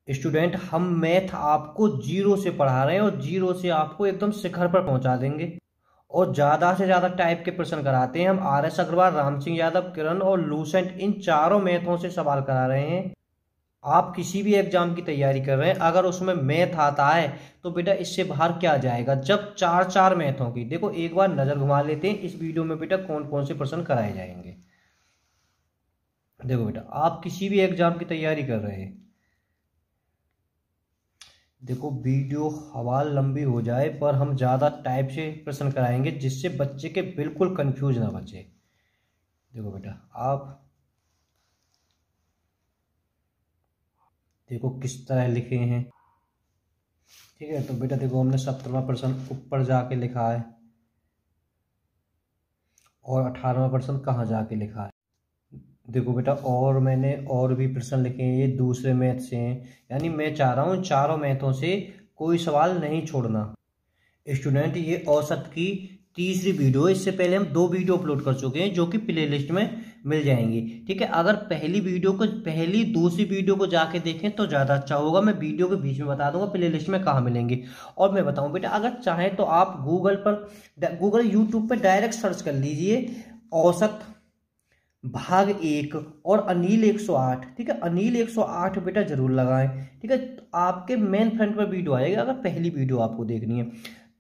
Student हम math आपको zero से पढ़ा रहे हैं और जीरो से आपको एकदम शिखर पर पहुंचा देंगे और ज़्यादा से ज़्यादा टाइप के प्रश्न कराते हैं हम। RS अग्रवाल, राम सिंह यादव, किरण और लूसेंट इन चारों मैथों से सवाल करा रहे हैं। आप किसी भी एग्जाम की तैयारी कर रहे हैं, अगर उसमें मैथ आता है तो बेटा इससे बाहर क्या जाएगा। जब चार चार मैथों की, देखो एक बार नज़र घुमा लेते हैं इस वीडियो में बेटा कौन कौन से प्रश्न कराए जाएंगे। देखो बेटा आप किसी भी एग्जाम की तैयारी कर रहे हैं, देखो वीडियो हवा लंबी हो जाए पर हम ज़्यादा टाइप से प्रश्न कराएंगे जिससे बच्चे के बिल्कुल कंफ्यूज ना बचे। देखो बेटा आप देखो किस तरह लिखे हैं, ठीक है। तो बेटा देखो हमने 17वां प्रश्न ऊपर जाके लिखा है और 18वां प्रश्न कहाँ जाके लिखा है। देखो बेटा और मैंने और भी प्रश्न लिखे हैं, ये दूसरे मैथ से हैं, यानी मैं चाह रहा हूँ चारों मैथों से कोई सवाल नहीं छोड़ना। स्टूडेंट ये औसत की तीसरी वीडियो है, इससे पहले हम 2 वीडियो अपलोड कर चुके हैं जो कि प्ले लिस्ट में मिल जाएंगी, ठीक है। अगर पहली दूसरी वीडियो को जाके देखें तो ज़्यादा अच्छा होगा। मैं वीडियो के बीच में बता दूंगा प्ले लिस्ट में कहाँ मिलेंगी। और मैं बताऊं बेटा अगर चाहें तो आप गूगल यूट्यूब पर डायरेक्ट सर्च कर लीजिए औसत भाग 1 और अनिल 108, ठीक है। अनिल 108 बेटा जरूर लगाएं, ठीक है। तो आपके मेन फ्रंट पर वीडियो आएगी अगर पहली वीडियो आपको देखनी है।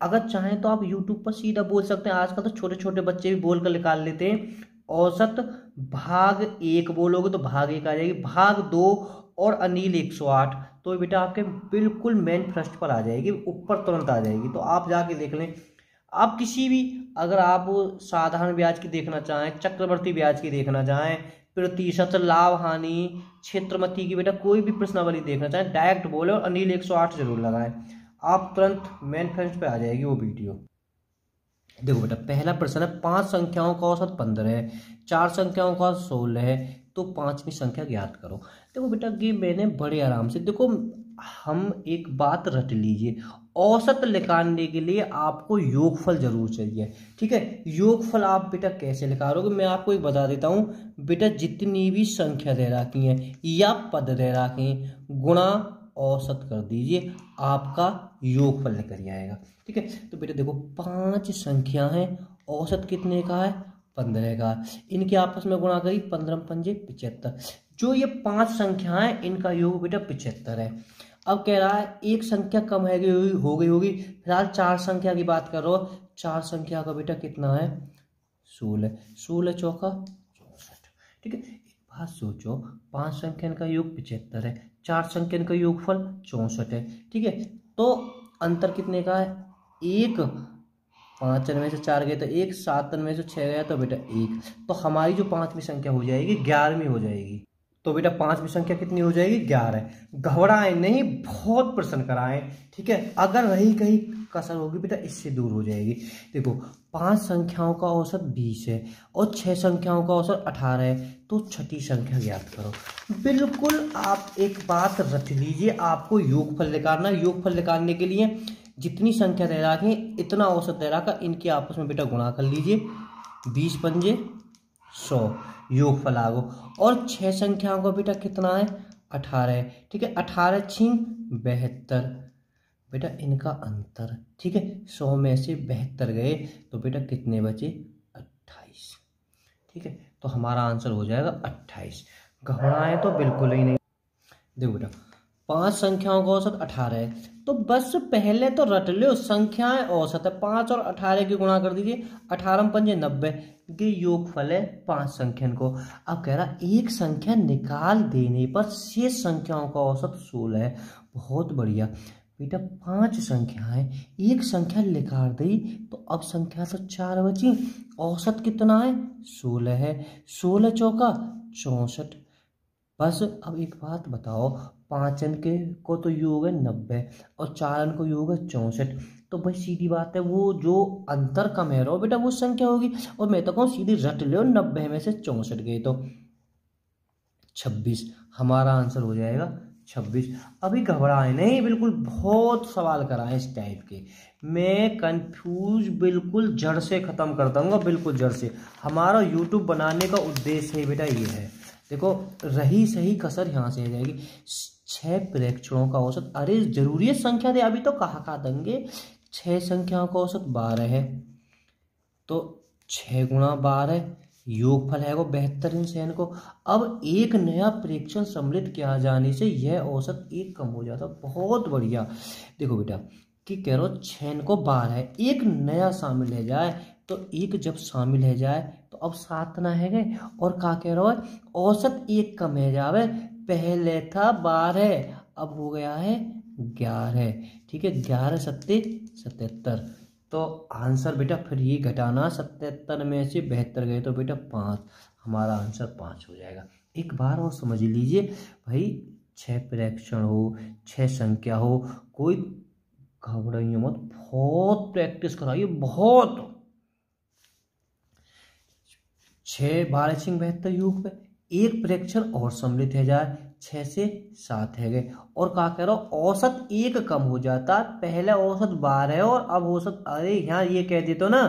अगर चाहें तो आप यूट्यूब पर सीधा बोल सकते हैं, आजकल तो छोटे छोटे बच्चे भी बोल कर निकाल लेते हैं। औसत भाग 1 बोलोगे तो भाग 1 आ जाएगी, भाग 2 और अनिल 108 तो बेटा आपके बिल्कुल मेन फर्स्ट पर आ जाएगी, ऊपर तुरंत आ जाएगी। तो आप जाके देख लें। आप किसी भी, अगर आप साधारण ब्याज की देखना चाहें, चक्रवर्ती ब्याज की देखना चाहें, प्रतिशत, लाभ हानि, क्षेत्रमती की बेटा कोई भी प्रश्नावली देखना चाहें, डायरेक्ट बोले और अनिल 108 जरूर लगाएं, आप तुरंत मेन फ्रेंच पे आ जाएगी वो वीडियो। देखो बेटा पहला प्रश्न है 5 संख्याओं का औसत 15 है, 4 संख्याओं का 16 है, तो 5वीं संख्या ज्ञात करो। देखो बेटा ये मैंने बड़े आराम से, देखो हम एक बात रट लीजिए, औसत निकालने के लिए आपको योगफल जरूर चाहिए, ठीक है। योगफल आप बेटा कैसे निकालोगे, मैं आपको एक बता देता हूँ बेटा। जितनी भी संख्या दे रखी है या पद दे रखे हैं, गुणा औसत कर दीजिए, आपका योगफल निकल आएगा, ठीक है। तो बेटा देखो 5 संख्या हैं, औसत कितने का है 15 का, इनके आपस में गुणा करी 15 पंजे 75। जो ये 5 संख्या है इनका योग बेटा 75 है। अब कह रहा है एक संख्या कम है हो गई होगी, फिलहाल 4 संख्या की बात कर रहा हो, 4 संख्या का बेटा कितना है 16, 16 चौका 64, ठीक है। एक बात सोचो, 5 संख्या का योग 75 है, 4 संख्या का योगफल 64 है, ठीक है। तो अंतर कितने का है, 1, 5 में से 4 गए तो 1, 7 में से 6 गया तो बेटा 1। तो हमारी जो 5वीं संख्या हो जाएगी 11वीं हो जाएगी। तो बेटा 5वीं संख्या कितनी हो जाएगी 11। घबराएं नहीं, बहुत प्रश्न कराएं, ठीक है। अगर रही कहीं कसर होगी बेटा इससे दूर हो जाएगी। देखो 5 संख्याओं का औसत 20 है और 6 संख्याओं का औसत 18 है, तो छठी संख्या ज्ञात करो। बिल्कुल आप एक बात रख लीजिए, आपको योगफल निकालना। योगफल निकालने के लिए जितनी संख्या दे रखी इतना औसत दे रखा, इनके आपस में बेटा गुणा कर लीजिए, 20 पंजे 100 योगफल आ गो। और 6 संख्याओं का बेटा कितना है 18 है, ठीक है। 18 छिंग 72 बेटा इनका अंतर, ठीक है। 100 में से 72 गए तो बेटा कितने बचे 28, ठीक है। तो हमारा आंसर हो जाएगा 28। घबराएं तो बिल्कुल ही नहीं। देखो बेटा 5 संख्याओं का औसत 18 है, तो बस पहले तो रट लो संख्याएं औसत है, 5 और 18 की गुणा कर दीजिए, 18 पंजे 90, ये योगफल है 5 संख्या को। अब कह रहा एक संख्या निकाल देने पर शेष संख्याओं का औसत 16 है। बहुत बढ़िया बेटा, 5 संख्याएं, एक संख्या निकाल दी तो अब संख्या तो 4 बची, औसत कितना है 16 है, 16 चौका 64। बस अब एक बात बताओ, 5 अंक के को तो योग है 90 और 4 अंक को योग है 64, तो भाई सीधी बात है वो जो अंतर कम है रहो बेटा वो संख्या होगी। और मैं तो कहूँ सीधी रट लो, 90 में से 64 गए तो 26, हमारा आंसर हो जाएगा 26। अभी घबराए नहीं, बिल्कुल बहुत सवाल कराएं इस टाइप के, मैं कंफ्यूज बिल्कुल जड़ से ख़त्म कर दूंगा, बिल्कुल जड़ से। हमारा यूट्यूब बनाने का उद्देश्य है बेटा ये है। देखो रही सही कसर यहाँ से आ जाएगी, 6 प्रेक्षणों का औसत, अरे जरूरी है संख्या दे, अभी तो कहा देंगे। 6 संख्याओं का औसत 12 है, तो 6 गुणा 12 योगफल है वो 72 इन सेन को। अब एक नया प्रेक्षण सम्मिलित किया जाने से यह औसत 1 कम हो जाता। बहुत बढ़िया। देखो बेटा कि कह रहा 6 को 12 है, एक नया शामिल है जाए, तो एक जब शामिल है जाए तो अब 7 ना है गए, और क्या कह रहा है औसत 1 कम है जावे। पहले था 12, अब हो गया है 11। ठीक है, 11 सत्ते 77। तो आंसर बेटा फिर ये घटाना, 77 में से 72 गए तो बेटा 5, हमारा आंसर 5 हो जाएगा। एक बार और समझ लीजिए भाई, 6 प्रेक्षण हो, 6 संख्या हो, कोई घबराइए मत, बहुत प्रैक्टिस कराइए, बहुत। 6 12 सिंह 72 योग पे एक प्रेक्षण और सम्मिलित है जाए, 6 से 7 है गए, और क्या कह रहा हूं औसत 1 कम हो जाता। पहले औसत 12 है और अब औसत, अरे यहाँ ये कह देते ना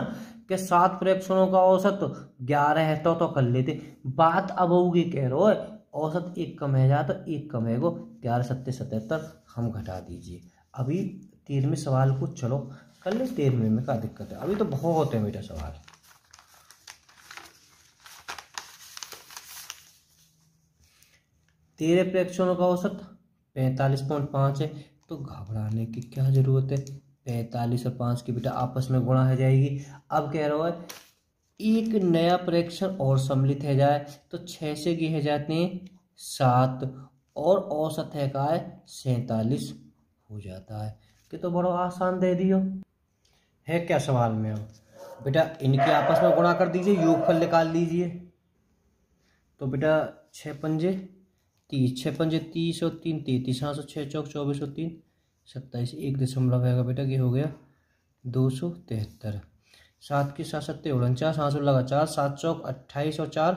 कि 7 प्रेक्षणों का औसत 11 है, तो कर लेते। बात अब होगी कह रहे हो औसत 1 कम है जाता, 1 कम है वो 11 सत्ते 77, हम घटा दीजिए। अभी 13वें सवाल को चलो कर ले, 13वें में क्या दिक्कत है, अभी तो बहुत है बेटा सवाल। 13 प्रेक्षणों का औसत 45.5 है, तो घबराने की क्या जरूरत है। 45 और 5 की बेटा आपस में गुणा हो जाएगी। अब कह रहा है एक नया प्रेक्षण और सम्मिलित है जाए, तो 6 से किए जाते हैं 7, और औसत है का है 47 हो जाता है। कि तो बड़ा आसान दे दियो है क्या सवाल में। अब बेटा इनके आपस में गुणा कर दीजिए, योगफल निकाल लीजिए। तो बेटा 6 पंजे 30, 6 पंजे 30 और 3 33, 6 चौक 24 और 3 27, 1 दशमलव है बेटा, ये हो गया 273। 7 के 7 सत्ते 49, 7 लगा 4, 7 चौक 28 और 4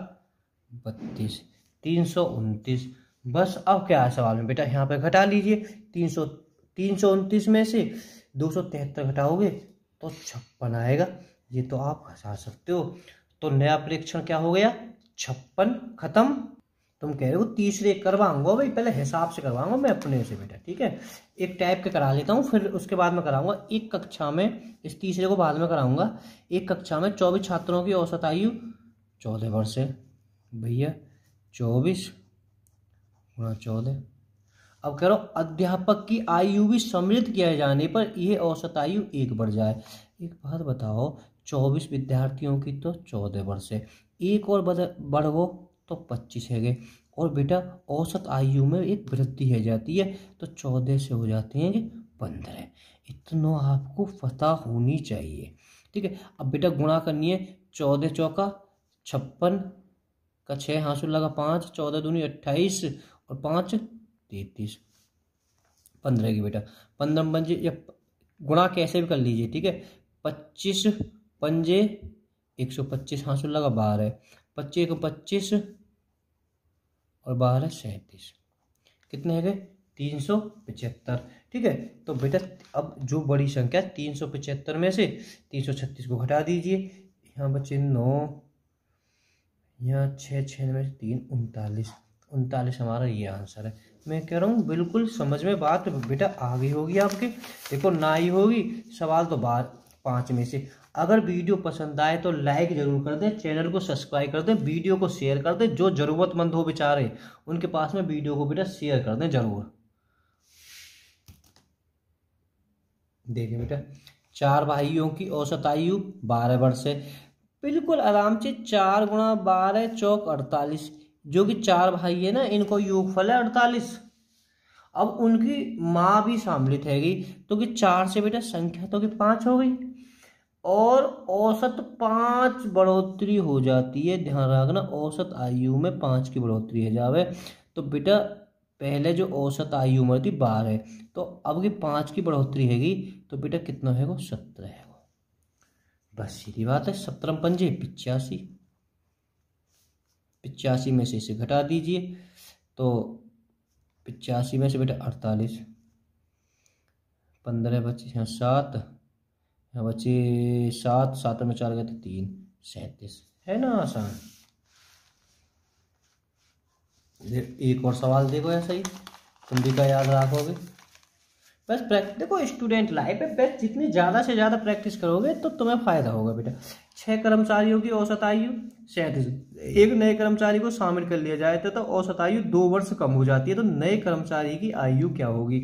32, 329। बस अब क्या है सवाल में बेटा, यहाँ पे घटा लीजिए। 329 में से 273 घटाओगे तो 56 आएगा। ये तो आप घटा सकते हो। तो नया प्रेक्षण क्या हो गया 56, खत्म। तुम कह रहे हो तीसरे करवाऊंगा भाई, पहले हिसाब से करवाऊंगा मैं अपने से बेटा, ठीक है। एक टाइप के करा लेता हूँ, फिर उसके बाद में कराऊंगा। एक कक्षा में, इस तीसरे को बाद में कराऊंगा। एक कक्षा में 24 छात्रों की औसत आयु 14 वर्ष है भैया। 24 गुणा 14। अब कह रहा हूँ अध्यापक की आयु भी सम्मिलित किए जाने पर यह औसत आयु 1 बढ़ जाए। एक बात बताओ, 24 विद्यार्थियों की तो 14 वर्ष है, एक और बढ़ो तो 25 है गए, और बेटा औसत आयु में एक वृद्धि है जाती है, तो 14 से हो जाते हैं 15। इतना आपको पता होनी चाहिए, ठीक है। अब बेटा गुणा करनी है, 14 चौका 56 का 6 हासिल लगा 5, 14 दूनी 28 और 5 33, 15 की बेटा 15 पंजे, या गुणा कैसे भी कर लीजिए, ठीक है। 25 पंजे 125 हासिल लगा 12, 25 को 25 और 12 37, कितने है गए 375, ठीक है। तो बेटा अब जो बड़ी संख्या 375 में से 336 को घटा दीजिए, यहाँ बचे 9, यहाँ 6, 6 में से 3 39 हमारा ये आंसर है। मैं कह रहा हूँ बिल्कुल समझ में बात बेटा आ गई होगी आपके। देखो ना ही होगी सवाल तो 5 में से। अगर वीडियो पसंद आए तो लाइक जरूर कर दें, चैनल को सब्सक्राइब कर दें, वीडियो को शेयर कर दें। जो जरूरतमंद हो बेचारे उनके पास में वीडियो को बेटा शेयर कर दें जरूर। देखिए बेटा 4 भाइयों की औसत आयु 12 वर्ष है। बिल्कुल आराम से 4 गुणा 12 चौक 48, जो कि 4 भाई है ना, इनको योगफल है 48। अब उनकी माँ भी शामिलित है गई, तो कि 4 से बेटा संख्या तो कि 5 हो गई, और औसत 5 बढ़ोतरी हो जाती है। ध्यान रखना औसत आयु में 5 की बढ़ोतरी है जावे। तो बेटा पहले जो औसत आयु उम्र थी 12 है, तो अब की 5 की बढ़ोतरी हैगी, तो बेटा कितना है वो 17 है वो। बस सीधी बात है। 17 पंजे 85, 85 में से इसे घटा दीजिए, तो 85 में से बेटा 48, 15 बचे यहाँ 7, यहाँ बचे 7, 7 में 4 गए तो 3, 37 है ना आसान। एक और सवाल देखो ऐसा ही, तुम भी क्या याद रखोगे। बस प्रैक्टिस, देखो स्टूडेंट लाइफ है, बस जितनी ज़्यादा से ज़्यादा प्रैक्टिस करोगे तो तुम्हें फायदा होगा बेटा। 6 कर्मचारियों की औसत आयु 37, एक नए कर्मचारी को शामिल कर लिया जाए तो औसत आयु 2 वर्ष कम हो जाती है, तो नए कर्मचारी की आयु क्या होगी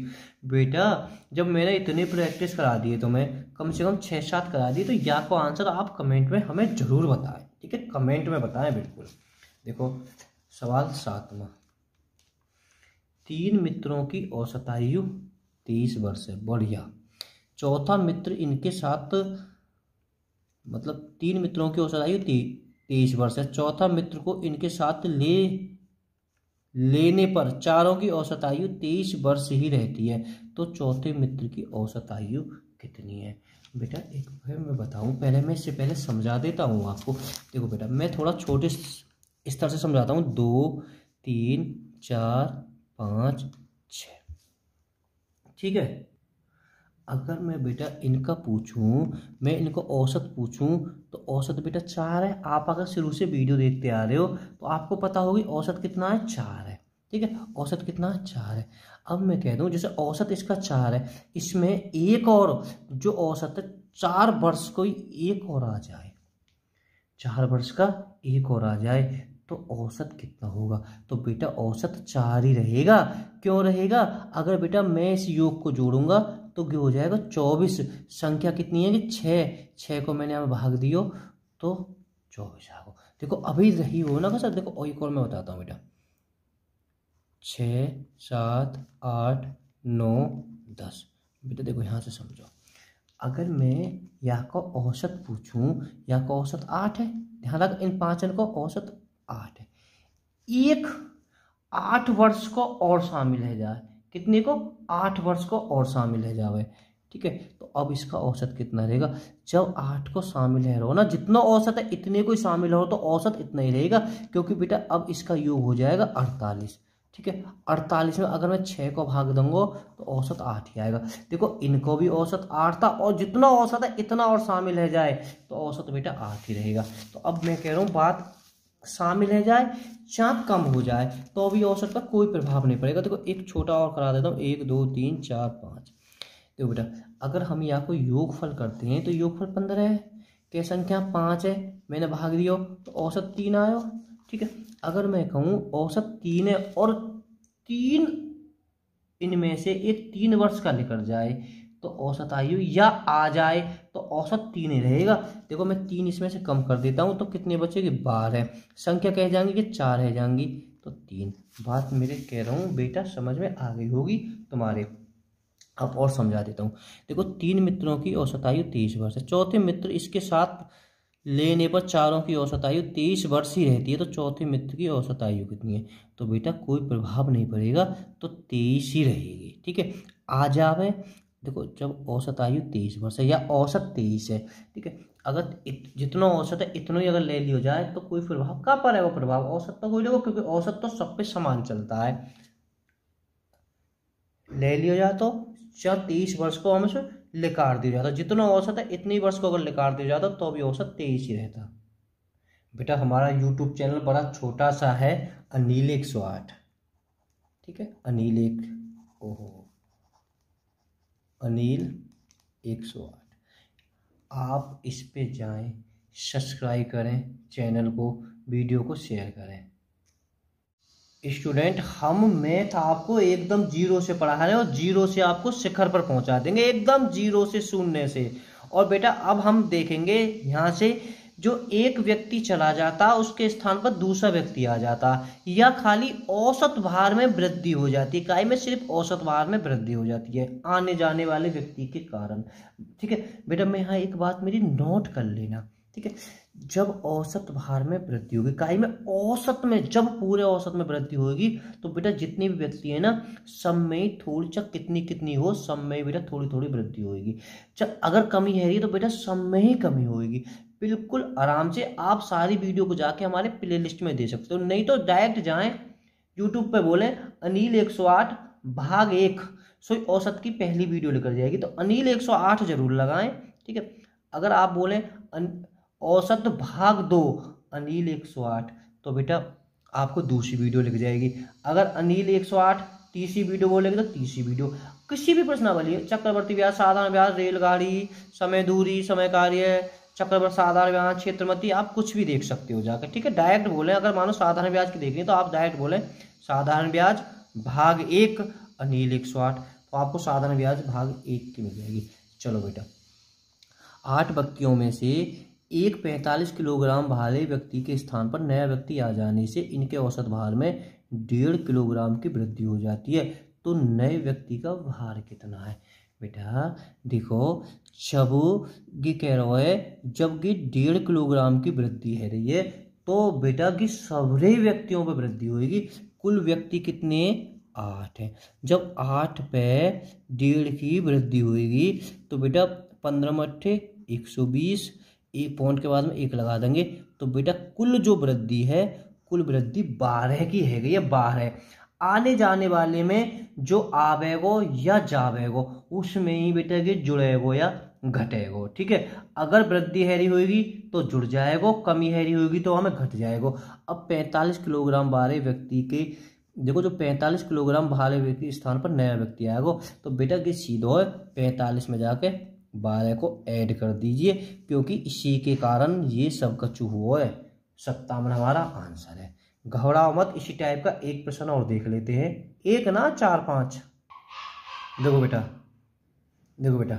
बेटा। जब मैंने इतनी प्रैक्टिस करा दी है तुम्हें, कम से कम 6-7 करा दी, तो या को आंसर आप कमेंट में हमें जरूर बताएं, ठीक है, कमेंट में बताएं बिल्कुल। देखो सवाल 7वां, 3 मित्रों की औसत आयु 23 वर्ष है, बढ़िया। चौथा मित्र इनके साथ, मतलब 3 मित्रों की औसत आयु 23 वर्ष है, चौथा मित्र को इनके साथ लेने पर चारों की औसत आयु 23 वर्ष ही रहती है, तो चौथे मित्र की औसत आयु कितनी है बेटा। एक बार मैं बताऊं, पहले मैं इससे पहले समझा देता हूं आपको। देखो बेटा मैं थोड़ा छोटे स्तर से समझाता हूं, 2 3 4 5 6, ठीक है। अगर मैं बेटा इनका पूछूं, मैं इनको औसत पूछूं, तो औसत बेटा 4 है। आप अगर शुरू से वीडियो देखते आ रहे हो तो आपको पता होगी औसत कितना है, 4 है, ठीक है। औसत कितना है, 4 है। अब मैं कह दूं जैसे औसत इसका 4 है, इसमें एक और जो औसत है 4 वर्ष कोई एक और आ जाए, 4 वर्ष का एक और आ जाए, तो औसत कितना होगा। तो बेटा औसत 4 ही रहेगा। क्यों रहेगा, अगर बेटा मैं इस योग को जोड़ूंगा तो क्या हो जाएगा, 24। संख्या कितनी है कि 6 को मैंने यहाँ भाग दियो तो 24 आ गो। देखो अभी रही हो ना सर, देखो और एक और मैं बताता हूँ बेटा, 6 7 8 9 10। बेटा देखो यहाँ से समझो, अगर मैं यहाँ का औसत पूछूं, यहाँ का औसत 8 है, ध्यान रख इन 5 अंक का औसत 8 है, एक 8 वर्ष को और शामिल है जाए, कितने को, 8 वर्ष को और शामिल है जावे, ठीक है। तो अब इसका औसत कितना रहेगा, जब 8 को शामिल है रहो ना, जितना औसत है इतने को शामिल हो तो औसत इतना ही रहेगा, क्योंकि बेटा अब इसका योग हो जाएगा 48, ठीक है। 48 में अगर मैं 6 को भाग दूंगा तो औसत 8 ही आएगा। देखो इनको भी औसत 8 था, और जितना औसत है इतना और शामिल है जाए तो औसत बेटा 8 ही रहेगा। तो अब मैं कह रहा हूँ बात शामिल है जाए चाहे कम हो जाए तो भी औसत पर कोई प्रभाव नहीं पड़ेगा। देखो एक छोटा और करा देता हूँ, 1 2 3 4 5। देखो बेटा अगर हम यहाँ को योगफल करते हैं तो योगफल 15 है, क्या संख्या 5 है, मैंने भाग दिया तो औसत 3 आयो, ठीक है। अगर मैं कहूँ औसत 3 है और 3 इनमें से एक 3 वर्ष का निकल जाए तो औसत आयु या आ जाए तो औसत 3 ही रहेगा। देखो मैं 3 इसमें से कम कर देता हूँ तो कितने बचेगी, 12। संख्या कह जाएंगी कि 4 है जाएंगी तो 3। बात मेरे कह रहा हूँ बेटा समझ में आ गई होगी तुम्हारे। अब और समझा देता हूँ। देखो 3 मित्रों की औसत आयु 23 वर्ष है, चौथे मित्र इसके साथ लेने पर चारों की औसत आयु 23 वर्ष ही रहती है, तो चौथे मित्र की औसत आयु कितनी है, तो बेटा कोई प्रभाव नहीं पड़ेगा, तो 23 ही रहेगी, ठीक है। आ जावे, देखो जब औसत आयु 23 वर्ष है या औसत 23 है, ठीक है, अगर जितना औसत है इतना ही अगर ले लिया जाए तो कोई प्रभाव कहाँ पर है, वो प्रभाव औसत तो कोई लेगा, क्योंकि औसत तो सब पे समान चलता है। ले लिया जाए तो 23 वर्ष को हम लिकार दिया जाता, जितना औसत है इतनी वर्ष को अगर लिकार दिया जाता तो भी औसत 23 ही रहता। बेटा हमारा यूट्यूब चैनल बड़ा छोटा सा है, अनिल 108, ठीक है, अनिल 108। आप इस पे जाएं, सब्सक्राइब करें चैनल को, वीडियो को शेयर करें। स्टूडेंट हम मैथ आपको एकदम जीरो से पढ़ा रहे हैं और जीरो से आपको शिखर पर पहुंचा देंगे, एकदम जीरो से, शून्य से। और बेटा अब हम देखेंगे यहाँ से जो एक व्यक्ति चला जाता उसके स्थान पर दूसरा व्यक्ति आ जाता, या खाली औसत भार में वृद्धि हो जाती, इकाई में सिर्फ औसत भार में वृद्धि हो जाती है आने जाने वाले व्यक्ति के कारण, ठीक है। बेटा मैं यहाँ एक बात मेरी नोट कर लेना, ठीक है। जब औसत भार में वृद्धि होगी, इकाई में औसत में, जब पूरे औसत में वृद्धि होगी तो बेटा जितने भी व्यक्ति है ना सब में थोड़ी, चाहे कितनी कितनी हो सब में बेटा थोड़ी थोड़ी वृद्धि होगी। चाहे अगर कमी है तो बेटा सब में ही कमी होगी। बिल्कुल आराम से आप सारी वीडियो को जाके हमारे प्ले लिस्ट में दे सकते हो, नहीं तो डायरेक्ट जाएं यूट्यूब पे बोले अनिल 108 भाग 1, सो औसत की पहली वीडियो लेकर जाएगी, तो अनिल 108 जरूर लगाएं, ठीक है। अगर आप बोले औसत भाग 2 अनिल 108 तो बेटा आपको दूसरी वीडियो लिख जाएगी। अगर अनिल 108 तीसरी वीडियो बोलेंगे तो तीसरी वीडियो, किसी भी प्रश्नावली, चक्रवर्ती ब्याज, साधारण ब्याज, रेलगाड़ी, समय दूरी, समय कार्य, चक्रवर्ती, साधारण ब्याज, क्षेत्रमती, आप कुछ भी देख सकते हो जाकर, ठीक है। डायरेक्ट बोले, अगर मानो साधारण ब्याज की देखनी तो आप डायरेक्ट बोले साधारण ब्याज भाग 1 अनिल 108, तो आपको साधारण ब्याज भाग 1 की मिल जाएगी। चलो बेटा, 8 व्यक्तियों में से एक 45 किलोग्राम भारे व्यक्ति के स्थान पर नया व्यक्ति आ जाने से इनके औसत भार में 1.5 किलोग्राम की वृद्धि हो जाती है। तो नए व्यक्ति का भार कितना है बेटा? देखो, जब ये कह रहा है जब कि 1.5 किलोग्राम की वृद्धि है रही है, तो बेटा की सभी व्यक्तियों पर वृद्धि होगी। कुल व्यक्ति कितने? 8 है। जब 8 पे 1.5 की वृद्धि होगी तो बेटा 15 मट्ठे 120, एक पॉइंट के बाद में 1 लगा देंगे, तो बेटा कुल जो वृद्धि है, कुल वृद्धि 12 की है गई है, 12। आने जाने वाले में जो आवेगो या जावेगो उसमें ही बेटा के जुड़ेगो या घटेगो, ठीक है। अगर वृद्धि हैरी होगी तो जुड़ जाएगो, कमी हैरी होगी तो हमें घट जाएगो। अब 45 किलोग्राम भारे व्यक्ति के, देखो जो 45 किलोग्राम भारे व्यक्ति के स्थान पर नया व्यक्ति आएगा, तो बेटा के सीधो 45 में जाके 12 को ऐड कर दीजिए, क्योंकि इसी के कारण ये सब कचू हुआ है। 57 हमारा आंसर है। घबराओ मत, इसी टाइप का एक प्रश्न और देख लेते हैं, एक ना 4-5। देखो बेटा, देखो बेटा,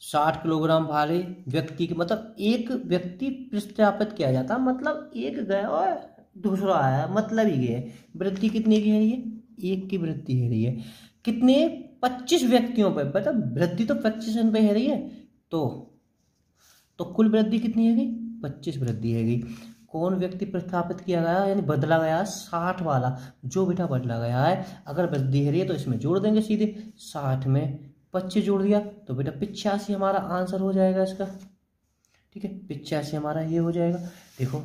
60 किलोग्राम भारे व्यक्ति के, मतलब एक व्यक्ति प्रतिस्थापित किया जाता, मतलब एक गया और दूसरा आया, मतलब ही गया। वृद्धि कितने की है रही है? 1 की वृद्धि है रही है। कितने? 25 व्यक्तियों पर, मतलब वृद्धि तो 25 पे है रही है, तो कुल वृद्धि कितनी है गई? 25 वृद्धि है गई। कौन व्यक्ति प्रतिस्थापित किया गया, यानी बदला गया? 60 वाला जो बेटा बदला गया है। अगर वृद्धि है रही है तो इसमें जोड़ देंगे सीधे, 60 में 25 जोड़ दिया तो बेटा 85 हमारा आंसर हो जाएगा इसका, ठीक है। 85 हमारा ये हो जाएगा। देखो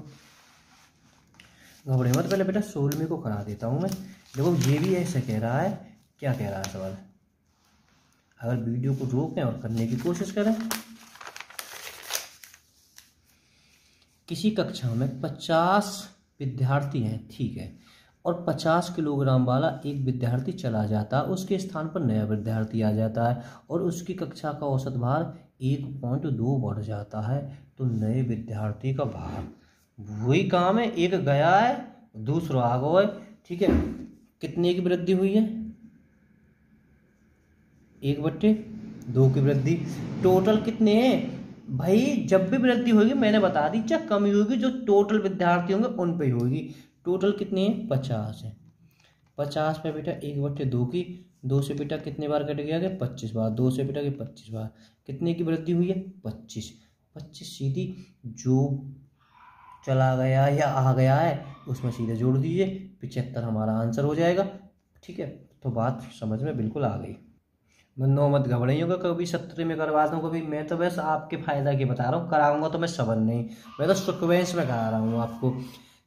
घबराइए मत, पहले बेटा 16वें को करा देता हूँ मैं। देखो ये भी ऐसे कह रहा है, क्या कह रहा है सवाल, अगर वीडियो को रोकें और करने की कोशिश करें। किसी कक्षा में 50 विद्यार्थी हैं, ठीक है, और 50 किलोग्राम वाला एक विद्यार्थी चला जाता है, उसके स्थान पर नया विद्यार्थी आ जाता है और उसकी कक्षा का औसत भार 1.2 बढ़ जाता है। तो नए विद्यार्थी का भार, वही काम है, एक गया है दूसरा आ गया है, ठीक है। कितने की वृद्धि हुई है? 1/2 की वृद्धि। टोटल कितने हैं भाई? जब भी वृद्धि होगी मैंने बता दी, चाहे कमी होगी जो टोटल विद्यार्थी होंगे उन पे ही होगी। टोटल कितने हैं? 50 है। 50 पे बेटा 1/2 की, 2 से बेटा कितने बार कट गया? 25 बार। 2 से बेटा 25 बार। कितने की वृद्धि हुई है? 25। 25 सीधी जो चला गया या आ गया है उसमें सीधे जोड़ दीजिए, 75 हमारा आंसर हो जाएगा, ठीक है। तो बात समझ में बिल्कुल आ गई। नो मत घबराइएगा, कभी 17 में करवा दूँ, कभी मैं तो बस आपके फायदा की बता रहा हूँ, कराऊंगा तो मैं सबन नहीं, मैं तो सीक्वेंस में करा रहा हूँ आपको।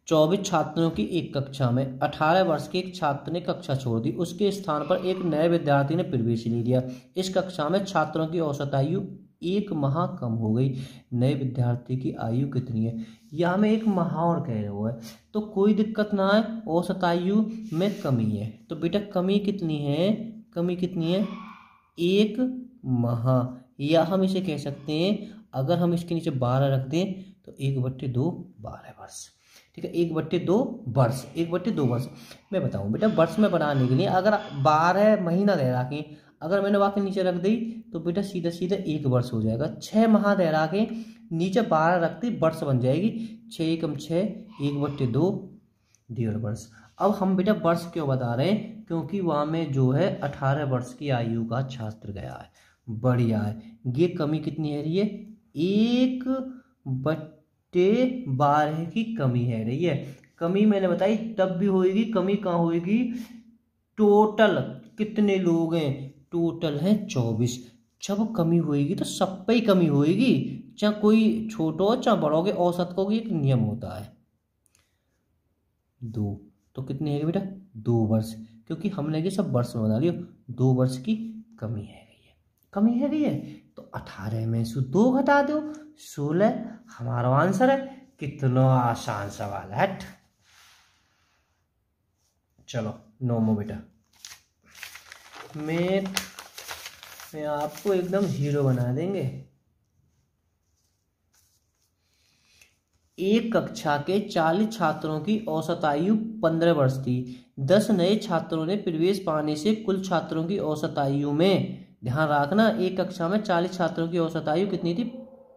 24 छात्रों की एक कक्षा में 18 वर्ष के एक छात्र ने कक्षा छोड़ दी, उसके स्थान पर एक नए विद्यार्थी ने प्रवेश ले लिया। इस कक्षा में छात्रों की औसत आयु 1 माह कम हो गई। नए विद्यार्थी की आयु कितनी है? यह हमें 1 माह और कह रहे हुआ है, तो कोई दिक्कत ना है, औसत आयु में कमी है। तो बेटा कमी कितनी है? कमी कितनी है? 1 माह, या हम इसे कह सकते हैं, अगर हम इसके नीचे 12 रख दें तो 1/2 12 वर्ष, ठीक है। 1/2 वर्ष, 1/2 वर्ष। मैं बताऊं बेटा, वर्ष में बनाने के लिए अगर 12 महीना दे रखे, अगर मैंने वहाँ के नीचे रख दी तो बेटा सीधा सीधा 1 वर्ष हो जाएगा। 6 माह दे रखे, नीचे 12 रखती, वर्ष बन जाएगी। 6 एकम 6, 1/2 1.5 वर्ष। अब हम बेटा वर्ष क्यों बता रहे हैं? क्योंकि वहाँ में जो है 18 वर्ष की आयु का छात्र गया है। बढ़िया है। ये कमी कितनी है रही है? 1/12 की कमी है रही है। कमी मैंने बताई तब भी होगी, कमी कहाँ होगी? टोटल कितने लोग हैं? टोटल है 24। जब कमी होगी तो सब पे ही कमी होगी, चाहे कोई छोटो हो चाहे बड़ो के, औसत का एक नियम होता है 2। तो कितनी है बेटा? 2 वर्ष, क्योंकि हमने ये सब वर्ष में बना लिया। 2 वर्ष की कमी है गई है, कमी है गई है। तो 18 में से 2 घटा दो, 16 हमारा आंसर है। कितना आसान सवाल है। चलो नौमो बेटा, मैथ में आपको एकदम हीरो बना देंगे। एक कक्षा के 40 छात्रों की औसत आयु 15 वर्ष थी। 10 नए छात्रों ने प्रवेश पाने से कुल छात्रों की औसत आयु में, ध्यान रखना, एक कक्षा में 40 छात्रों की औसत आयु कितनी थी?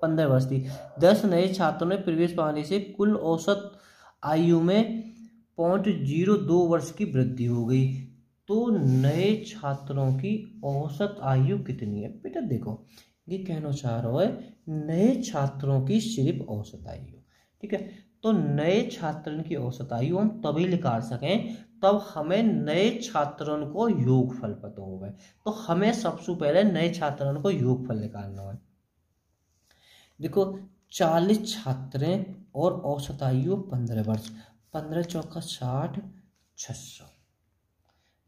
15 वर्ष थी। 10 नए छात्रों ने प्रवेश पाने से कुल औसत आयु में 0.02 वर्ष की वृद्धि हो गई। तो नए छात्रों की औसत आयु कितनी है? बेटा देखो, ये कहना चाह रहा है नए छात्रों की सिर्फ औसत आयु, ठीक है। तो नए छात्रों की औसत आयु हम तभी निकाल सकें तब हमें नए छात्रों को योगफल पता होगा। तो हमें सबसे पहले नए छात्रों को योगफल निकालना है। देखो 40 छात्र और औसत आयु 15 वर्ष, 15 चौका 60, 600।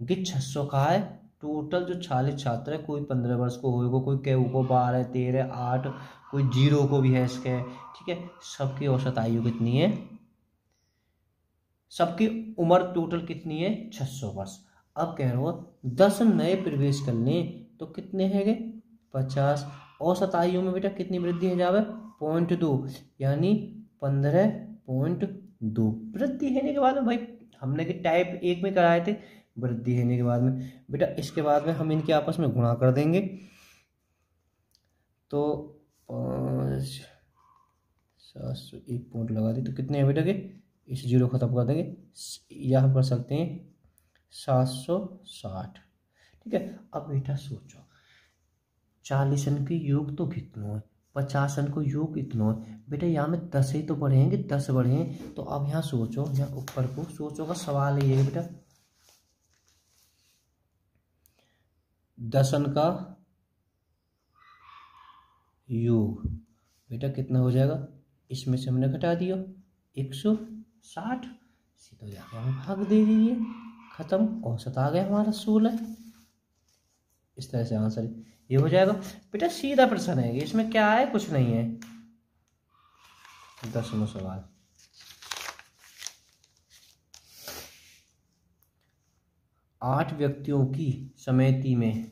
ये 600 का है टोटल जो 40 छात्र है। कोई 15 वर्ष को होगा, कोई केहू को 12, 13, 8, कोई 0 को भी है इसके, ठीक है। सबकी औसत आयु कितनी है? सबकी उम्र टोटल कितनी है? 600 वर्ष। अब कह रहा हो 10 नए प्रवेश कर लें तो कितने हैं? 50। औसत आयु में बेटा कितनी वृद्धि है जावे? 0.2, यानी 15.2 वृद्धि होने के बाद में भाई हमने कि टाइप 1 में कराए थे। वृद्धि होने के बाद में बेटा इसके बाद में हम इनके आपस में गुणा कर देंगे। तो 5, 700, एक पॉइंट लगा दी तो कितने हैं बेटा के? इस 0 खत्म कर देंगे, यहाँ कर सकते हैं 760, ठीक है। अब बेटा सोचो 40 की योग तो कितना है, 50 को योग इतना है बेटा। यहाँ में 10 ही तो बढ़ेंगे, 10 बढ़े हैं। तो अब यहाँ सोचो, यहाँ ऊपर को सोचो का सवाल है ये बेटा, 10 का योग बेटा कितना हो जाएगा? इसमें से हमने घटा दिया 160, सीधा जाके हमें भाग दे दीजिए, खत्म। औसत आ गया हमारा 16। इस तरह से आंसर ये हो जाएगा बेटा। सीधा प्रश्न है, इसमें क्या है? कुछ नहीं है। 10वां सवाल, आठ व्यक्तियों की समिति में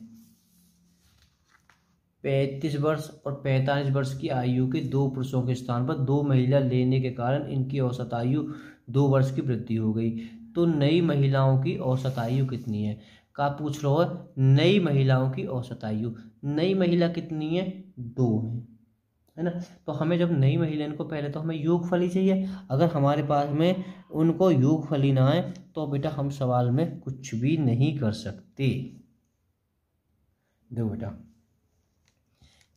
35 वर्ष और 45 वर्ष की आयु के 2 पुरुषों के स्थान पर 2 महिला लेने के कारण इनकी औसत आयु 2 वर्ष की वृद्धि हो गई। तो नई महिलाओं की औसत आयु कितनी है? का पूछ रहा है नई महिलाओं की औसत आयु। नई महिला कितनी है? 2 है ना। तो हमें जब नई महिला, इनको पहले तो हमें योगफल ही चाहिए। अगर हमारे पास में उनको योगफल ही ना है तो बेटा हम सवाल में कुछ भी नहीं कर सकते। देखो बेटा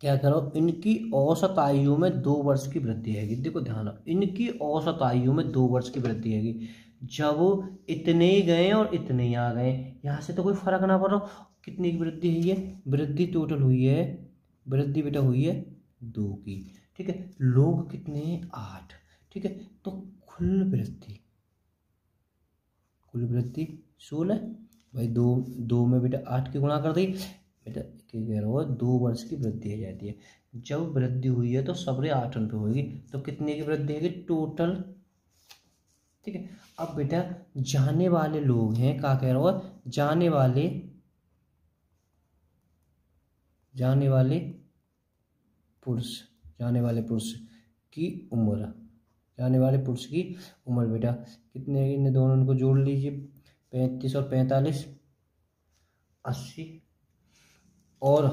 क्या करो, इनकी औसत आयु में 2 वर्ष की वृद्धि हैगी। देखो ध्यान रखो, इनकी औसत आयु में 2 वर्ष की वृद्धि हैगी। जब इतने ही गए और इतने ही आ गए, यहाँ से तो कोई फर्क ना पड़ो। कितनी की वृद्धि हुई है? वृद्धि टोटल हुई है, वृद्धि बेटा हुई है 2 की, ठीक है। लोग कितने हैं? 8, ठीक है। तो कुल वृद्धि 16 भाई। 2 में बेटा 8 की गुणा कर दी बेटा, क्या कह रहा हो? 2 वर्ष की वृद्धि हो जाती है। जब वृद्धि हुई है तो सबरे 8 पे होगी। तो कितने की वृद्धि होगी टोटल? ठीक है। अब बेटा जाने वाले लोग हैं, क्या कह रहा हो? जाने वाले पुरुष की उम्र, जाने वाले पुरुष की उम्र बेटा कितने? इन दोनों को जोड़ लीजिए, 35 और 45, 80। और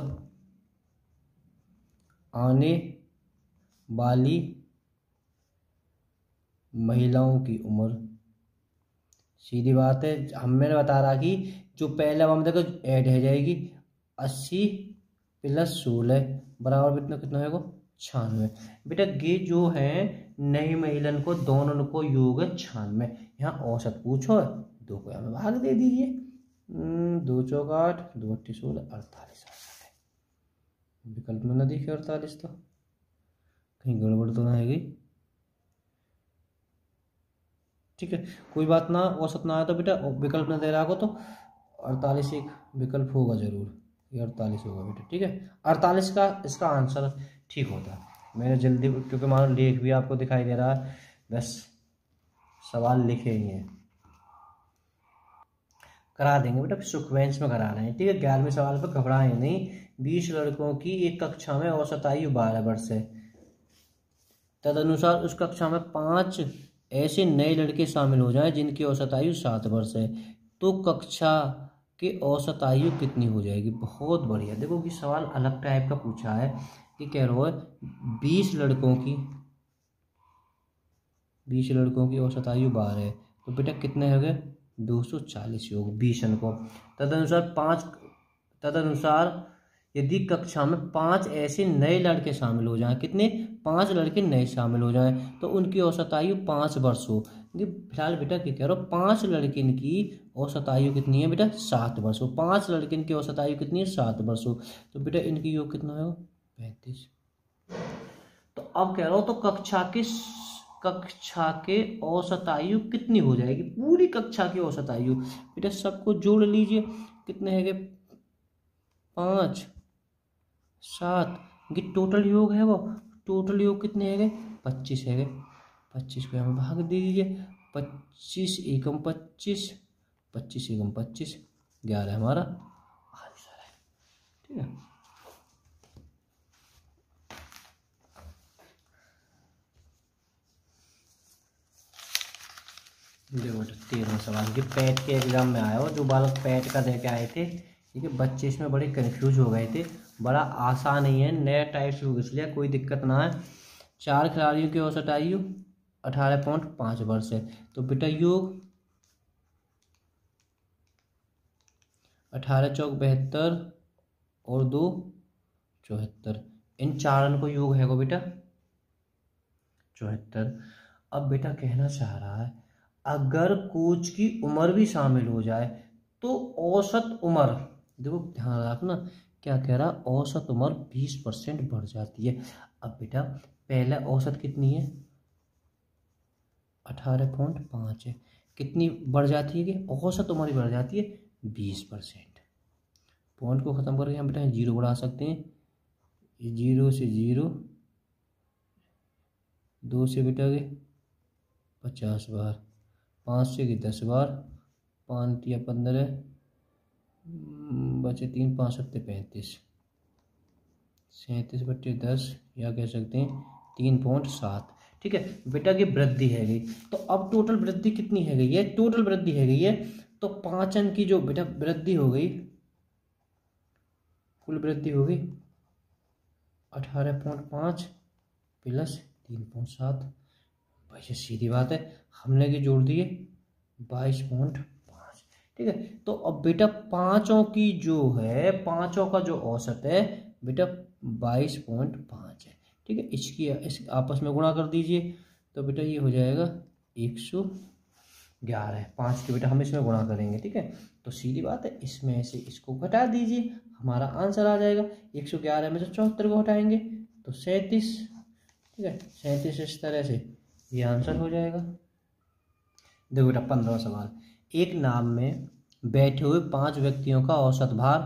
आने वाली महिलाओं की उम्र, सीधी बात है, मैंने बता रहा कि जो पहले हम देखो ऐड हो जाएगी 80 + 16 बराबर कितना होगा? 96 बेटा। ये जो है नई महिलन को दोनों को योग है 96। यहाँ औसत पूछो, 2 को हमें भाग दे दीजिए, 2 चौका 8, 2 8 16, 48 विकल्प में ना दिखे 48, तो कहीं गड़बड़ तो ना है। ठीक है, कोई बात ना, औसत ना आया तो बेटा विकल्प ना दे रहा हो तो 48 एक विकल्प होगा जरूर, ये 48 होगा बेटा, ठीक है। 48 का इसका आंसर ठीक होता है। मैंने जल्दी, क्योंकि मानो लेख भी आपको दिखाई दे रहा है, बस सवाल लिखे ही हैं। करा देंगे बेटा, सीक्वेंस में करा रहे हैं, ठीक है। 11वें सवाल पर घबराएं नहीं। 20 लड़कों की एक कक्षा में औसत आयु 12 वर्ष है, तदनुसार उस कक्षा में 5 ऐसे नए लड़के शामिल हो जाएं जिनकी औसत आयु 7 वर्ष है, तो कक्षा के औसत आयु कितनी हो जाएगी। बहुत बढ़िया। देखो कि सवाल अलग टाइप का पूछा है कि कह रहा है 20 लड़कों की औसत आयु 12 है, तो बेटा कितने हो गए 240 योग 20 को। तदनुसार यदि कक्षा में 5 ऐसे नए लड़के शामिल हो जाएं, कितने 5 लड़के नए शामिल हो जाएं, तो उनकी औसत आयु 5 वर्ष हो। फिलहाल बेटा क्या कह रहा हूँ, 5 लड़के की औसत आयु कितनी है बेटा 7 वर्ष हो। 5 लड़के की औसत आयु कितनी है 7 वर्ष हो, तो बेटा इनकी योग कितना होगा 35। तो अब कह रहा हूँ तो कक्षा के औसत आयु कितनी हो जाएगी, पूरी कक्षा की औसत आयु बेटा सबको जोड़ लीजिए, कितने है 5 7, ये टोटल योग है, वो टोटल योग कितने है 25 है। 25 को हमें भाग दे दीजिए, 25 एकम 25, 25 एकम 25, 11 हमारा आंसर है, ठीक है। देखो 13वां सवाल, ये पैट के एग्जाम में आया हो, जो बालक पैट का दे के आए थे, ठीक है, बच्चे इसमें बड़े कंफ्यूज हो गए थे, बड़ा आसान ही है, नया टाइप से होगा इसलिए कोई दिक्कत ना है। 4 खिलाड़ियों की औसत आयु 18.5 वर्ष है, तो बेटा योग 18 चौक 72 और 2 74, इन चारों को योग है बेटा 74। अब बेटा कहना चाह रहा है अगर कोच की उम्र भी शामिल हो जाए तो औसत उम्र, देखो ध्यान रखना क्या कह रहा, औसत उम्र 20% बढ़ जाती है। अब बेटा पहला औसत कितनी है 18.5 है, कितनी बढ़ जाती है कि औसत उम्र बढ़ जाती है 20%। पॉइंट को ख़त्म करके हम बेटा 0 बढ़ा सकते हैं, 0 से 0, 2 से बेटा के 50 बार, 5 से कि 10 बार, 5 या 15 बचे 3, 5 सत्ते 35, 37 बटे 10 या कह सकते हैं 3.7, ठीक है बेटा की वृद्धि है गई। तो अब टोटल वृद्धि कितनी है गई है, टोटल वृद्धि है गई है तो 5 अंक की जो बेटा वृद्धि हो गई, कुल वृद्धि हो गई 18.5 प्लस 3.7, भाई सीधी बात है, हमने की जोड़ दिए 22.5, ठीक है। तो अब बेटा पांचों की जो है, पांचों का जो औसत है बेटा 22.5 है, ठीक है। इस आपस में गुणा कर दीजिए तो बेटा ये हो जाएगा 111, 5 के बेटा हम इसमें गुणा करेंगे, ठीक है। तो सीधी बात है इसमें से इसको घटा दीजिए, हमारा आंसर आ जाएगा 111 में से 74 को हटाएंगे तो 37, ठीक है 37, इस तरह से ये आंसर हो जाएगा। देखो बेटा 15वां सवाल, एक नाव में बैठे हुए 5 व्यक्तियों का औसत भार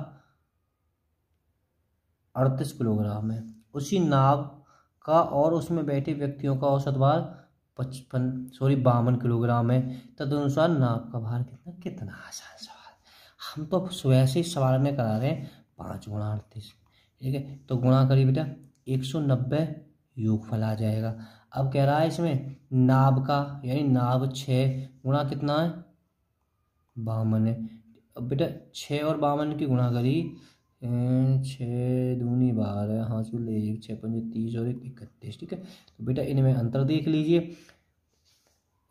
38 किलोग्राम है, उसी नाव का और उसमें बैठे व्यक्तियों का औसत भार 52 किलोग्राम है, तदनुसार नाव का भार कितना, कितना आसान सवाल, हम तो वैसे ही सवाल में करा रहे हैं 5 गुणा 38, ठीक है। तो गुणा करिए बेटा 190 योगफल आ जाएगा। अब कह रहा है इसमें नाव का, यानी नाव 6 गुणा कितना है 52 है। अब बेटा 6 और 52 की गुणा करी, 6 दूनी 12, हाँ 1, 6 पंजे 30 और 1 31, ठीक है। तो बेटा इनमें अंतर देख लीजिए,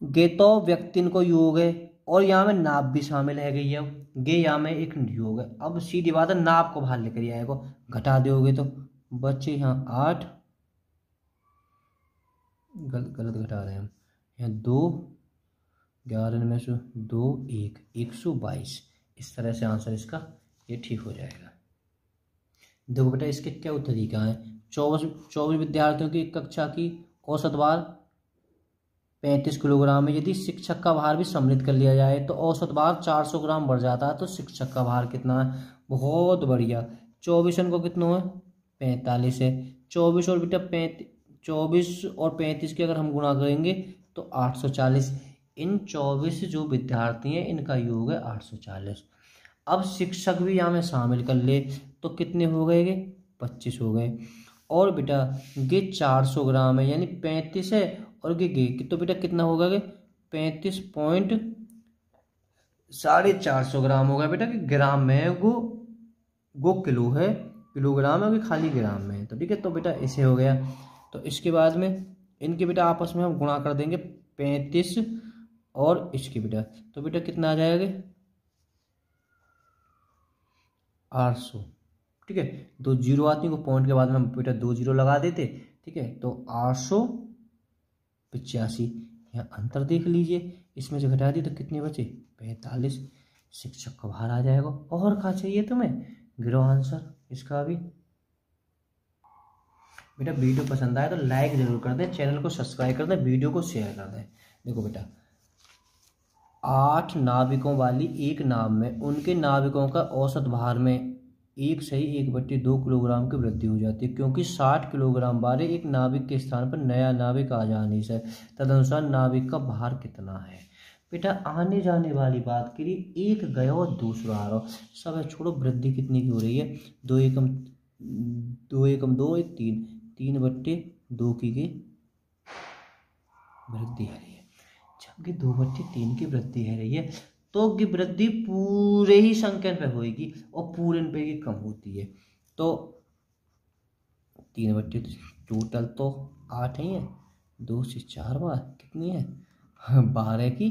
गे तो व्यक्तिन को योग है और यहाँ में नाव भी शामिल है गई है, गे यहाँ में एक योग है। अब सीधी बात है नाव को बाहर लेकर आएगा, घटा दोगे तो बच्चे यहाँ 8, गलत घटा रहे हैं हम, यहाँ 2, 11 में से 2 1, 122, इस तरह से आंसर इसका ये ठीक हो जाएगा। देखो बेटा इसके क्या तरीका है, 24 विद्यार्थियों की कक्षा की औसत भार 35 किलोग्राम है, यदि शिक्षक का भार भी सम्मिलित कर लिया जाए तो औसत भार 400 ग्राम बढ़ जाता है, तो शिक्षक का भार कितना है, बहुत बढ़िया, 24 को कितना है 45 है, 24 और बेटा 24 और 35 के अगर हम गुणा करेंगे तो 840, इन 24 जो विद्यार्थी हैं इनका योग है 840। अब शिक्षक भी यहाँ में शामिल कर ले तो कितने हो गए? 25 हो गए। और बेटा ये 400 ग्राम है यानी 35 है, और ये तो बेटा कितना होगा? 35 पॉइंट 450 ग्राम होगा बेटा। कि ग्राम में है वो किलो है, किलोग्राम है, कि खाली ग्राम में है। तो ठीक है, तो बेटा इसे हो गया। तो इसके बाद में इनके बेटा आपस में हम गुणा कर देंगे 35 और इसके बेटा, तो बेटा कितना आ जाएगा? 800। ठीक है, 2 जीरो आती है, पॉइंट के बाद में हम बेटा 2 जीरो लगा देते। ठीक है, तो 885। यहाँ अंतर देख लीजिए, इसमें से घटा दी तो कितने बचे? 45। शिक्षक का बाहर आ जाएगा। और क्या चाहिए तुम्हें? गिरो आंसर इसका भी। बेटा वीडियो पसंद आए तो लाइक जरूर कर दें, चैनल को सब्सक्राइब कर दें, वीडियो को शेयर कर दें। देखो बेटा 8 नाविकों वाली एक नाव में उनके नाविकों का औसत भार में 1/2 किलोग्राम की वृद्धि हो जाती है, क्योंकि 60 किलोग्राम भार एक नाविक के स्थान पर नया नाविक आ जाने से तदनुसार नाविक का भार कितना है। बेटा आने जाने वाली बात के लिए एक गया और दूसरा आ रहा, सब छोड़ो। वृद्धि कितनी की हो रही है? 2 एकम 2 एकम 2 एक 3/2 की वृद्धि है रही है। जबकि 2/3 की वृद्धि है रही है, तो की वृद्धि पूरे ही संख्या पे होगी और पूरे पे की कम होती है। तो 3/2 टोटल तो 8 ही है, 2 से 4 बार कितनी है? 12 की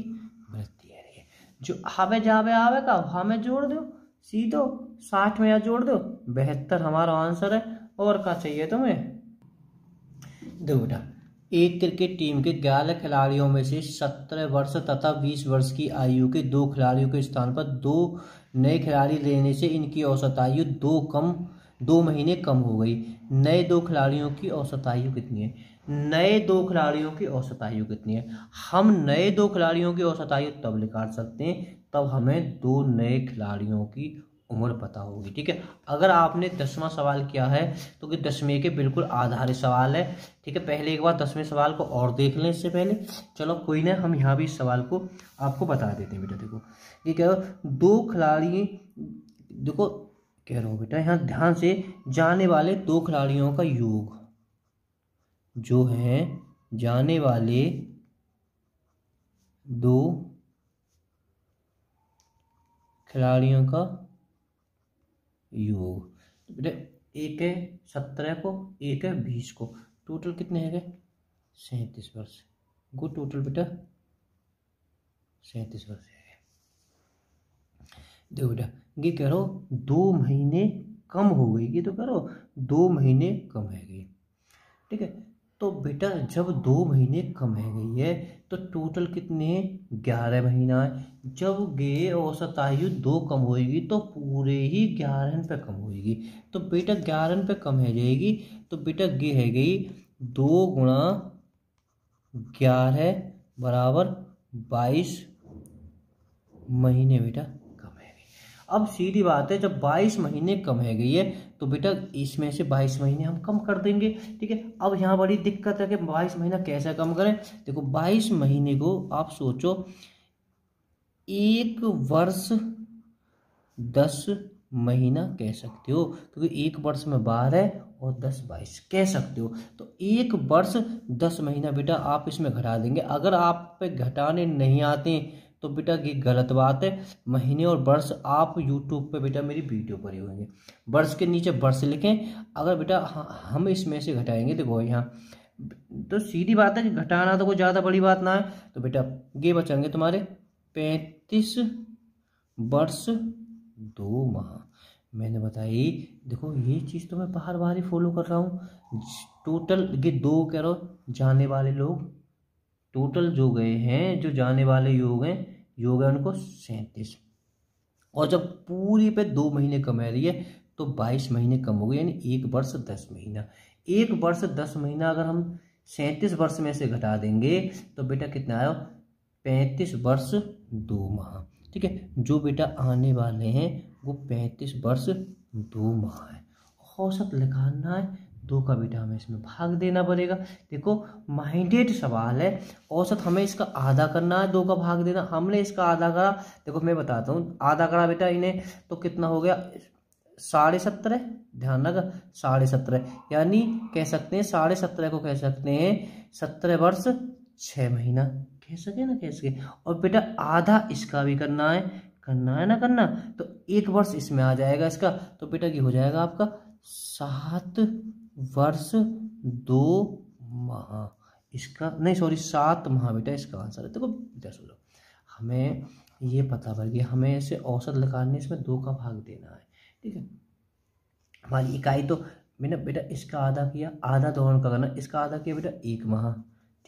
वृद्धि है रही है। जो हमें जावे आवे का हमें जोड़ दो सीधो 60 में, या जोड़ दो 72 हमारा आंसर है। और क्या चाहिए तुम्हें? देखो बेटा एक क्रिकेट टीम के 11 खिलाड़ियों में से 17 वर्ष तथा 20 वर्ष की आयु के 2 खिलाड़ियों के स्थान पर 2 नए खिलाड़ी लेने से इनकी औसत आयु 2 महीने कम हो गई। नए 2 खिलाड़ियों की औसत आयु कितनी है? नए 2 खिलाड़ियों की औसत आयु कितनी है? हम नए 2 खिलाड़ियों की औसत आयु तब निकाल सकते हैं तब हमें 2 नए खिलाड़ियों की उम्र पता होगी। ठीक है, अगर आपने 10वां सवाल किया है तो कि 10वें के बिल्कुल आधारित सवाल है। ठीक है, पहले एक बार 10वें सवाल को और देख लें इससे पहले। चलो कोई ना, हम यहाँ भी इस सवाल को आपको बता देते हैं। बेटा देखो ये कह रहा 2 खिलाड़ी, देखो कह रहा हूँ बेटा यहाँ ध्यान से, जाने वाले 2 खिलाड़ियों का योग जो है, जाने वाले 2 खिलाड़ियों का योग, तो बेटा एक है 17 को, एक है 20 को, टोटल कितने हैं? 37 वर्ष। गो टोटल बेटा 37 वर्ष है। देखो बेटा ये कह रहा 2 महीने कम हो गई, ये तो कह रहा 2 महीने कम है गई। ठीक है, तो बेटा जब 2 महीने कम है गई है तो टोटल कितने? 11 महीना है। जब गे औसत आयु 2 कम होएगी तो पूरे ही 11 पे कम होएगी। तो बेटा 11 पे कम है जाएगी, तो बेटा गे है गई 2 गुणा 11 बराबर 22 महीने बेटा कम है गई। अब सीधी बात है, जब 22 महीने कम है गई है तो बेटा इसमें से 22 महीने हम कम कर देंगे। ठीक है, अब यहाँ बड़ी दिक्कत है कि 22 महीना कैसे कम करें। देखो 22 महीने को आप सोचो 1 वर्ष 10 महीना कह सकते हो, क्योंकि 1 वर्ष में 12 और 10 22 कह सकते हो। तो 1 वर्ष 10 महीना बेटा आप इसमें घटा देंगे। अगर आप पे घटाने नहीं आते तो बेटा ये गलत बात है। महीने और वर्ष आप यूट्यूब पे बेटा मेरी वीडियो पर ही होंगे, वर्ष के नीचे वर्ष लिखें। अगर बेटा हम इसमें से घटाएंगे, देखो यहाँ तो सीधी बात है कि घटाना तो कोई ज़्यादा बड़ी बात ना है। तो बेटा ये बचेंगे तुम्हारे 35 वर्ष 2 माह। मैंने बताई, देखो ये चीज़ तो मैं बार बार ही फॉलो कर रहा हूँ। टोटल ये 2 कह रहा हूँ जाने वाले लोग, टोटल जो गए हैं, जो जाने वाले योग है उनको 37, और जब पूरी पे 2 महीने कम है रही है तो 22 महीने कम हो गए, यानी 1 वर्ष 10 महीना। 1 वर्ष 10 महीना अगर हम 37 वर्ष में से घटा देंगे तो बेटा कितना आया? 35 वर्ष 2 माह। ठीक है, जो बेटा आने वाले हैं वो 35 वर्ष 2 माह है। औसत निकालना है 2 का बेटा हमें इसमें भाग देना पड़ेगा। देखो माइंडेड सवाल है, औसत हमें इसका आधा करना है, 2 का भाग देना। हमने इसका आधा करा, देखो मैं बताता हूँ, आधा करा बेटा इन्हें तो कितना हो गया 17.5, ध्यान रखा 17.5, यानी कह सकते हैं 17.5 को कह सकते हैं 17 वर्ष 6 महीना, कह सके ना, कह सके। और बेटा आधा इसका भी करना है ना करना, तो 1 वर्ष इसमें आ जाएगा इसका, तो बेटा ये हो जाएगा आपका 7 वर्ष 2 माह, इसका नहीं सॉरी 7 माह बेटा इसका आंसर है। देखो बेटा सुनो, हमें ये पता पड़ गया, हमें इसे औसत निकालने, इसमें 2 का भाग देना है, ठीक है। हमारी इकाई तो मैंने बेटा इसका आधा किया, आधा दोनों का करना, इसका आधा किया बेटा 1 माह,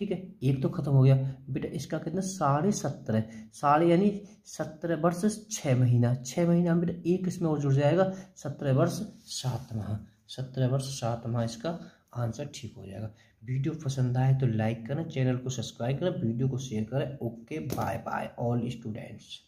ठीक है, 1 तो खत्म हो गया बेटा। इसका कितना 17.5, साढ़े यानी 17 वर्ष 6 महीना, 6 महीना में बेटा 1 इसमें और जुड़ जाएगा, 17 वर्ष 7 माह, 17 वर्ष 7 माह इसका आंसर ठीक हो जाएगा। वीडियो पसंद आए तो लाइक करें, चैनल को सब्सक्राइब करें, वीडियो को शेयर करें। Okay bye bye all students.